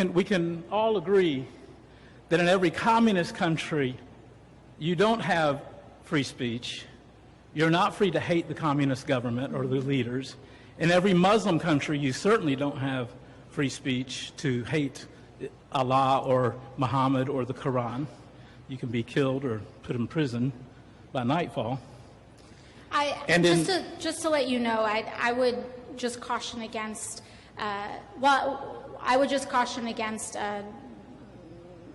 And we can all agree that in every communist country, you don't have free speech. You're not free to hate the communist government or the leaders. In every Muslim country, you certainly don't have free speech to hate Allah or Muhammad or the Quran. You can be killed or put in prison by nightfall. Just to let you know, I would just caution against,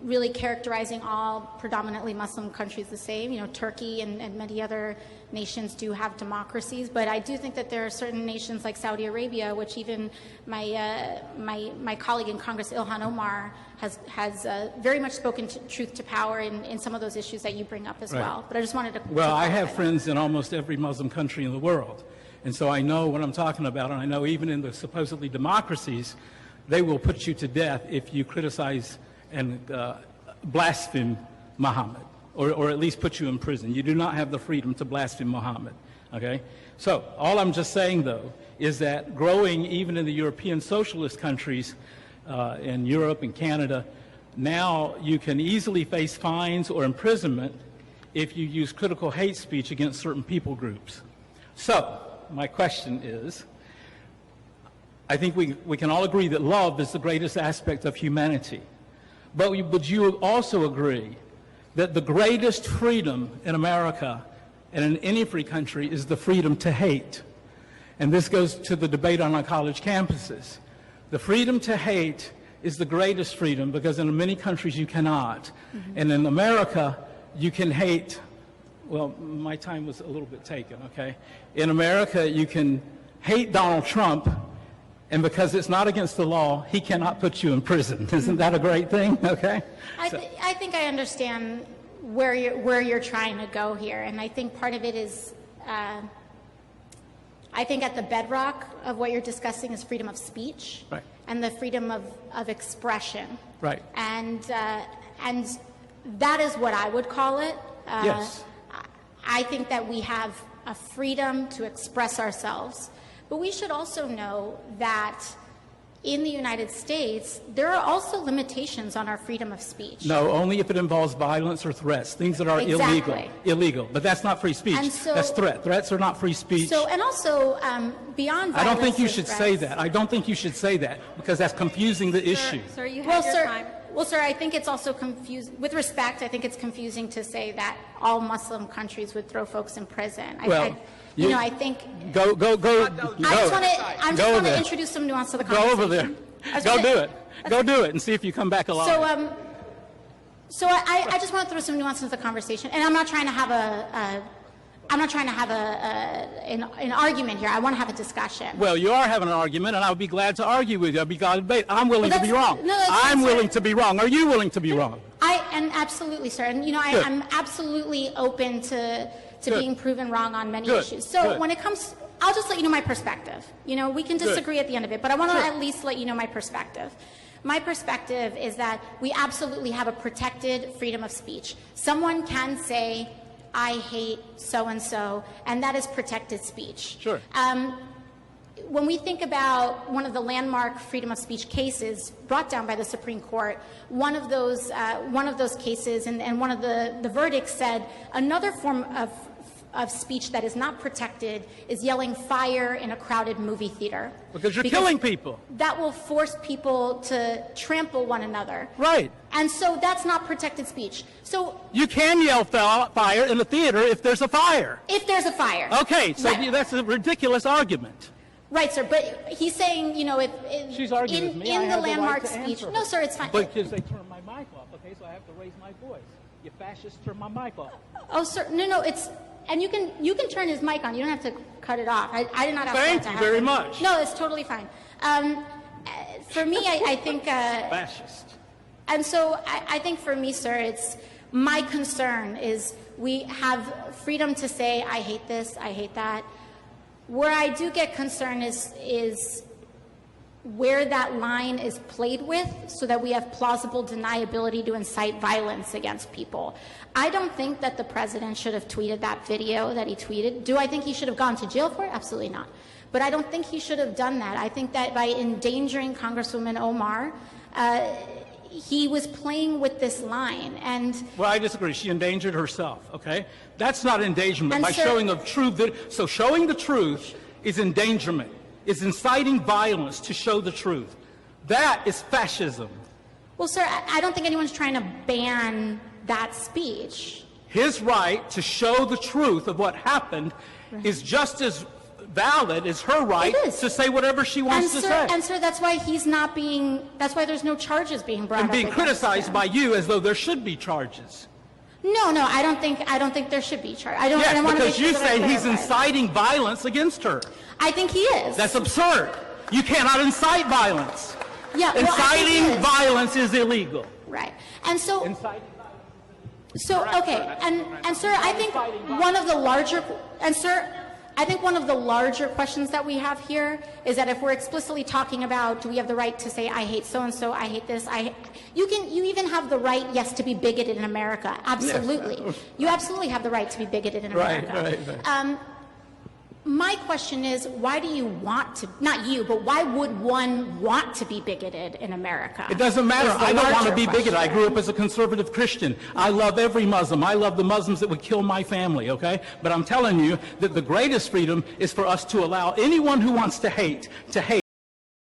really characterizing all predominantly Muslim countries the same. You know, Turkey and many other nations do have democracies, but I do think that there are certain nations like Saudi Arabia, which even my colleague in Congress, Ilhan Omar, has very much spoken truth to power in some of those issues that you bring up as well. But I just wanted to. Well, I have friends in almost every Muslim country in the world, and so I know what I'm talking about, and I know even in the supposedly democracies, they will put you to death if you criticize and blaspheme Muhammad, or at least put you in prison. You do not have the freedom to blaspheme Muhammad, okay? So all I'm just saying, though, is that growing even in the European socialist countries, in Europe and Canada, now you can easily face fines or imprisonment if you use critical hate speech against certain people groups. So my question is, I think we can all agree that love is the greatest aspect of humanity. But would you also agree that the greatest freedom in America and in any free country is the freedom to hate? And this goes to the debate on our college campuses. The freedom to hate is the greatest freedom because in many countries you cannot. Mm-hmm. And in America, you can hate, well, my time was a little bit taken, okay? In America, you can hate Donald Trump, and because it's not against the law, he cannot put you in prison. Isn't that a great thing? Okay. I think I understand where you're trying to go here, and I think part of it is, I think at the bedrock of what you're discussing is freedom of speech, right, and the freedom of expression, right, and that is what I would call it. Yes. I think that we have a freedom to express ourselves. But we should also know that in the United States, there are also limitations on our freedom of speech. No, only if it involves violence or threats, things that are illegal. But that's not free speech. And so, that's threat. Threats are not free speech. So, and also, beyond violence, I don't think you should say that. I don't think you should say that because that's confusing the issue. Sir, you have your time. Well, sir, I think it's also confusing. With respect, I think it's confusing to say that all Muslim countries would throw folks in prison. I think. Go. I just want to introduce some nuance to the conversation. Go over there. Go do it and see if you come back alive. So I just want to throw some nuance into the conversation, and I'm not trying to have an argument here. I want to have a discussion. Well, you are having an argument, and I would be glad to argue with you. I'd be glad to debate. I'm willing to be wrong. I'm willing to be wrong. Are you willing to be wrong? And absolutely, sir. And I'm absolutely open to being proven wrong on many issues. So when it comes, I'll just let you know my perspective. We can disagree at the end of it, but I want to at least let you know my perspective. My perspective is that we absolutely have a protected freedom of speech. Someone can say, I hate so-and-so, and that is protected speech. Sure. When we think about one of the landmark freedom of speech cases brought down by the Supreme Court, one of those cases and one of the verdicts said another form of speech that is not protected is yelling fire in a crowded movie theater. Because you're killing people. That will force people to trample one another. Right. And so that's not protected speech. So you can yell fire in a theater if there's a fire. If there's a fire. Okay, so that's a ridiculous argument. Right, sir, but he's saying, if she's arguing with me. In the landmark speech. No, sir, it's fine. But because they turned my mic off, okay, so I have to raise my voice. You fascists turn my mic off. Oh, sir, no, it's. And you can turn his mic on. You don't have to cut it off. I did not ask that to happen. Thank you very much. No, it's totally fine. For me, I think. Fascist. And so I think for me, sir, it's my concern is we have freedom to say I hate this, I hate that. Where I do get concerned is where that line is played with so that we have plausible deniability to incite violence against people. I don't think that the president should have tweeted that video that he tweeted. Do I think he should have gone to jail for it? Absolutely not. But I don't think he should have done that. I think that by endangering Congresswoman Omar he was playing with this line, and Well, I disagree. She endangered herself, okay? That's not endangerment And by sir- showing the truth. So showing the truth is endangerment, is inciting violence to show the truth. That is fascism. well, sir, I don't think anyone's trying to ban that speech. His right to show the truth of what happened is just as valid as her right It is. to say whatever she wants to say. And sir, that's why he's not being. That's why there's no charges being brought And up being against criticized him. by you as though there should be charges. No, I don't think there should be charges. I don't Yes, want to because you say he's inciting violence against her. I think he is. That's absurd. You cannot incite violence. yeah. Well, I think he Inciting is. violence is illegal. Right. And so. Inciting So, okay, and sir, I think one of the larger, questions that we have here is that if we're explicitly talking about, do we have the right to say, I hate so-and-so, I hate this, you even have the right, yes, to be bigoted in America, absolutely. You absolutely have the right to be bigoted in America. Right. My question is, why do you want to, not you, but why would one want to be bigoted in America? It doesn't matter. Is the I don't want to larger be bigoted. I question. grew up as a conservative Christian. I love every Muslim. I love the Muslims that would kill my family, okay? But I'm telling you that the greatest freedom is for us to allow anyone who wants to hate to hate.